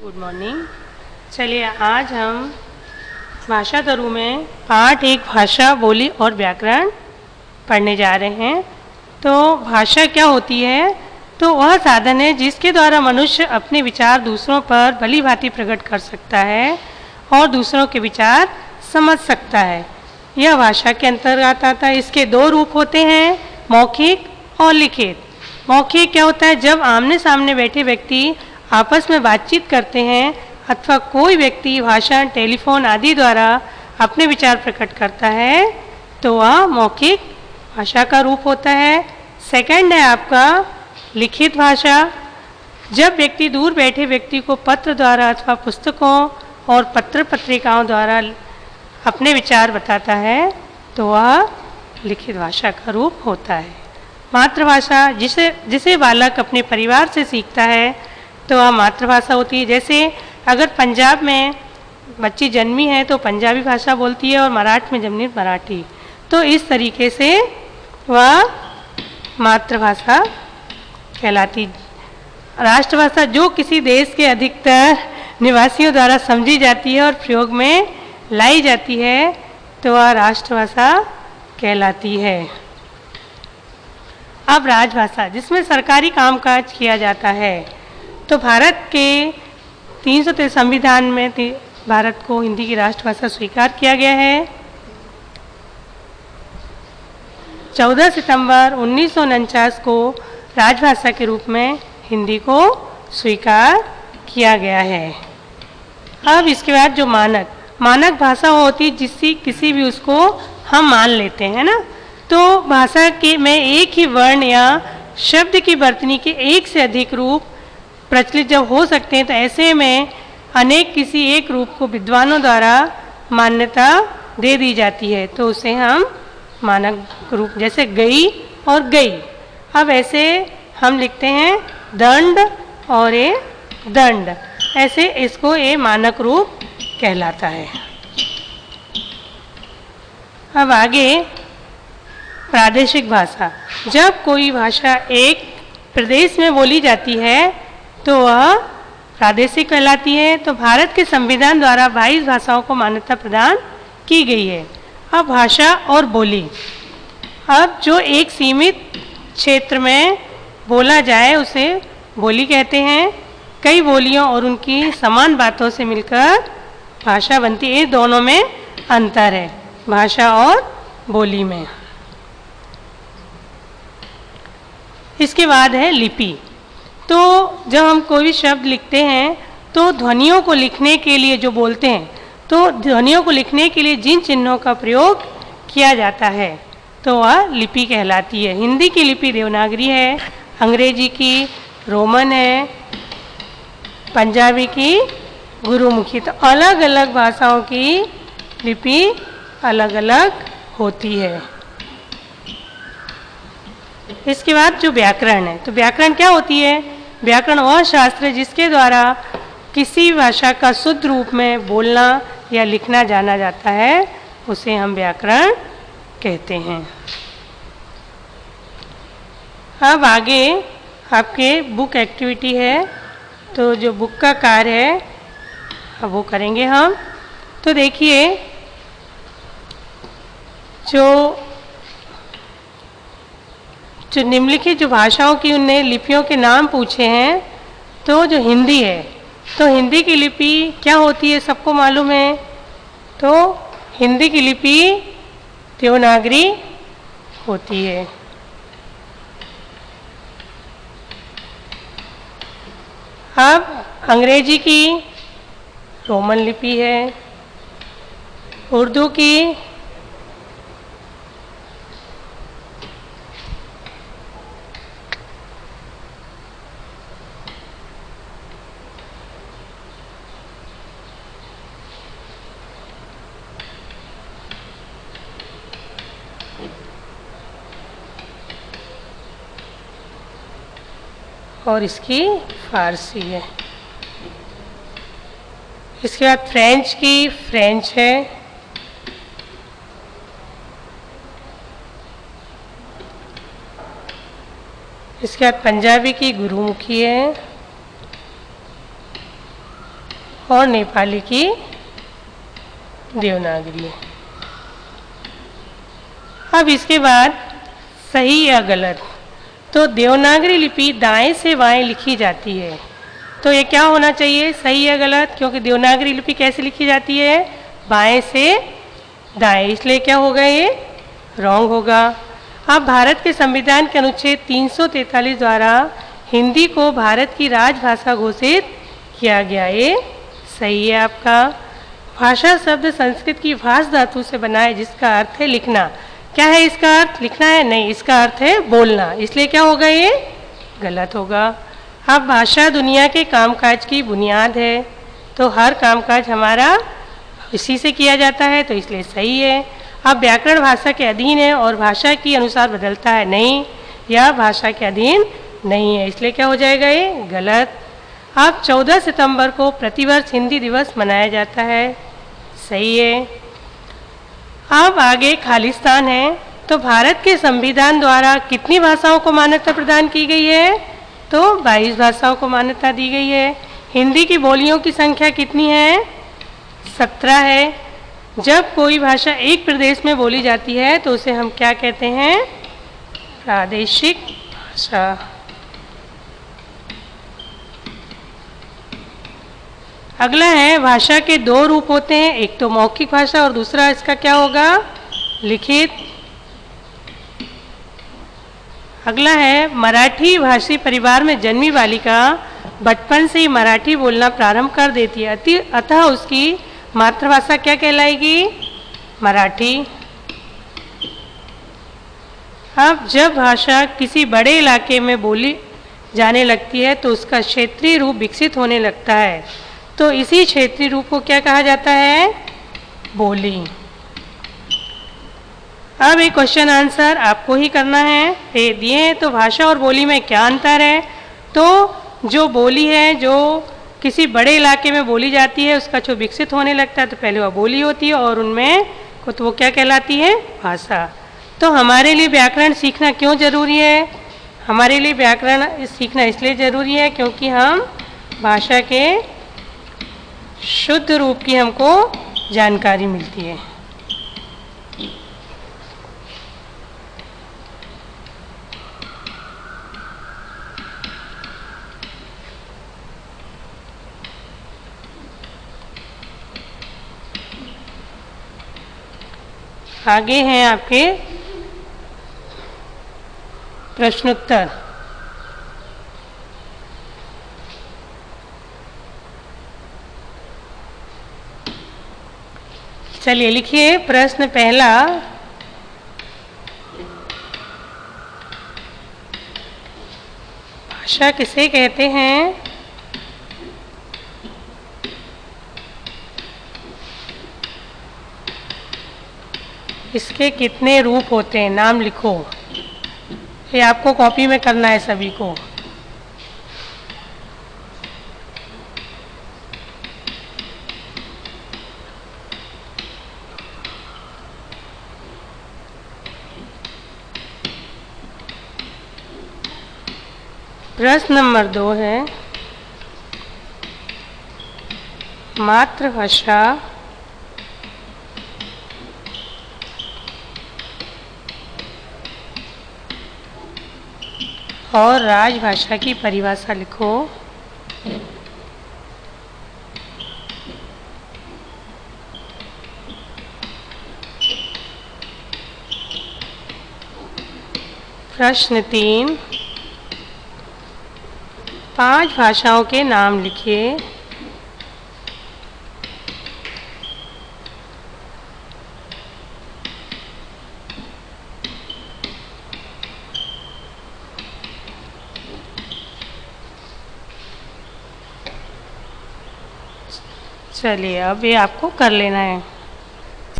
Good morning. चलिए आज हम भाषा तरु में पाठ 1 भाषा, बोली और व्याकरण पढ़ने जा रहे हैं। तो भाषा क्या होती है? तो वह साधन है जिसके द्वारा मनुष्य अपने विचार दूसरों पर भली भांति प्रकट कर सकता है और दूसरों के विचार समझ सकता है। यह भाषा के अंतर्गत आता है। इसके 2 रूप होते हैं, मौखिक और लिखित। मौखिक क्या होता है? जब आमने सामने बैठे व्यक्ति आपस में बातचीत करते हैं अथवा कोई व्यक्ति भाषण, टेलीफोन आदि द्वारा अपने विचार प्रकट करता है तो वह मौखिक भाषा का रूप होता है। सेकंड है आपका लिखित भाषा। जब व्यक्ति दूर बैठे व्यक्ति को पत्र द्वारा अथवा पुस्तकों और पत्र पत्रिकाओं द्वारा अपने विचार बताता है तो वह लिखित भाषा का रूप होता है। मातृभाषा जिसे बालक अपने परिवार से सीखता है तो वह मातृभाषा होती है। जैसे अगर पंजाब में बच्ची जन्मी है तो पंजाबी भाषा बोलती है और मराठ में जन्मी मराठी, तो इस तरीके से वह मातृभाषा कहलाती। राष्ट्रभाषा जो किसी देश के अधिकतर निवासियों द्वारा समझी जाती है और प्रयोग में लाई जाती है तो वह राष्ट्रभाषा कहलाती है। अब राजभाषा जिसमें सरकारी कामकाज किया जाता है। तो भारत के 303 संविधान में भारत को हिंदी की राष्ट्रभाषा स्वीकार किया गया है। 14 सितंबर 1949 को राजभाषा के रूप में हिंदी को स्वीकार किया गया है। अब इसके बाद जो मानक भाषा होती है जिससे किसी भी उसको हम मान लेते हैं ना, तो भाषा के में एक ही वर्ण या शब्द की वर्तनी के एक से अधिक रूप प्रचलित जब हो सकते हैं तो ऐसे में अनेक किसी एक रूप को विद्वानों द्वारा मान्यता दे दी जाती है तो उसे हम मानक रूप, जैसे गई और गई। अब ऐसे हम लिखते हैं दंड और ए दंड, ऐसे इसको ये मानक रूप कहलाता है। अब आगे प्रादेशिक भाषा। जब कोई भाषा एक प्रदेश में बोली जाती है तो वह प्रादेशिक कहलाती है। तो भारत के संविधान द्वारा 22 भाषाओं को मान्यता प्रदान की गई है। अब भाषा और बोली। अब जो एक सीमित क्षेत्र में बोला जाए उसे बोली कहते हैं। कई बोलियों और उनकी समान बातों से मिलकर भाषा बनती है। दोनों में अंतर है, भाषा और बोली में। इसके बाद है लिपि। तो जब हम कोई भी शब्द लिखते हैं तो ध्वनियों को लिखने के लिए जो बोलते हैं तो ध्वनियों को लिखने के लिए जिन चिन्हों का प्रयोग किया जाता है तो वह लिपि कहलाती है। हिंदी की लिपि देवनागरी है, अंग्रेजी की रोमन है, पंजाबी की गुरुमुखी। तो अलग अलग भाषाओं की लिपि अलग अलग होती है। इसके बाद जो व्याकरण है, तो व्याकरण क्या होती है? व्याकरण वह शास्त्र है जिसके द्वारा किसी भाषा का शुद्ध रूप में बोलना या लिखना जाना जाता है, उसे हम व्याकरण कहते हैं। अब आगे आपके बुक एक्टिविटी है, तो जो बुक का कार्य है अब वो करेंगे हम। तो देखिए जो निम्नलिखित जो भाषाओं की उनने लिपियों के नाम पूछे हैं, तो जो हिंदी है तो हिंदी की लिपि क्या होती है सबको मालूम है। तो हिंदी की लिपि देवनागरी होती है। अब अंग्रेजी की रोमन लिपि है, उर्दू की और इसकी फारसी है। इसके बाद फ्रेंच की फ्रेंच है। इसके बाद पंजाबी की गुरुमुखी है। और नेपाली की देवनागरी। अब इसके बाद सही या गलत। तो देवनागरी लिपि दाएं से बाएं लिखी जाती है, तो ये क्या होना चाहिए, सही या गलत? क्योंकि देवनागरी लिपि कैसे लिखी जाती है, बाएं से दाएं, इसलिए क्या होगा, ये रॉन्ग होगा। अब भारत के संविधान के अनुच्छेद 343 द्वारा हिंदी को भारत की राजभाषा घोषित किया गया, ये सही है आपका। भाषा शब्द संस्कृत की भाष धातु से बना है जिसका अर्थ है लिखना। क्या है इसका अर्थ, लिखना है? नहीं, इसका अर्थ है बोलना, इसलिए क्या होगा, ये गलत होगा। अब भाषा दुनिया के कामकाज की बुनियाद है, तो हर कामकाज हमारा इसी से किया जाता है, तो इसलिए सही है। अब व्याकरण भाषा के अधीन है और भाषा के अनुसार बदलता है, नहीं, यह भाषा के अधीन नहीं है, इसलिए क्या हो जाएगा, ये गलत। अब 14 सितंबर को प्रतिवर्ष हिंदी दिवस मनाया जाता है, सही है। अब आगे खालिस्तान है, तो भारत के संविधान द्वारा कितनी भाषाओं को मान्यता प्रदान की गई है, तो 22 भाषाओं को मान्यता दी गई है। हिंदी की बोलियों की संख्या कितनी है, 17 है। जब कोई भाषा एक प्रदेश में बोली जाती है तो उसे हम क्या कहते हैं, प्रादेशिक भाषा। अगला है, भाषा के दो रूप होते हैं, एक तो मौखिक भाषा और दूसरा इसका क्या होगा, लिखित। अगला है, मराठी भाषी परिवार में जन्मी बालिका बचपन से ही मराठी बोलना प्रारंभ कर देती है, अतः उसकी मातृभाषा क्या कहलाएगी, मराठी। अब जब भाषा किसी बड़े इलाके में बोली जाने लगती है तो उसका क्षेत्रीय रूप विकसित होने लगता है, तो इसी क्षेत्रीय रूप को क्या कहा जाता है, बोली। अब एक क्वेश्चन आंसर आपको ही करना है, ये दिए हैं, तो भाषा और बोली में क्या अंतर है। तो जो बोली है, जो किसी बड़े इलाके में बोली जाती है, उसका जो विकसित होने लगता है तो पहले वह बोली होती है और उनमें को तो वो क्या कहलाती है, भाषा। तो हमारे लिए व्याकरण सीखना क्यों जरूरी है, हमारे लिए व्याकरण सीखना इसलिए जरूरी है क्योंकि हम भाषा के शुद्ध रूप की हमको जानकारी मिलती है। आगे हैं आपके प्रश्नोत्तर। चलिए लिखिए प्रश्न पहला, भाषा किसे कहते हैं, इसके कितने रूप होते हैं, नाम लिखो। ये आपको कॉपी में करना है सभी को। प्रश्न नंबर 2 है, मातृभाषा और राजभाषा की परिभाषा लिखो। प्रश्न 3, 5 भाषाओं के नाम लिखिए। चलिए अब ये आपको कर लेना है।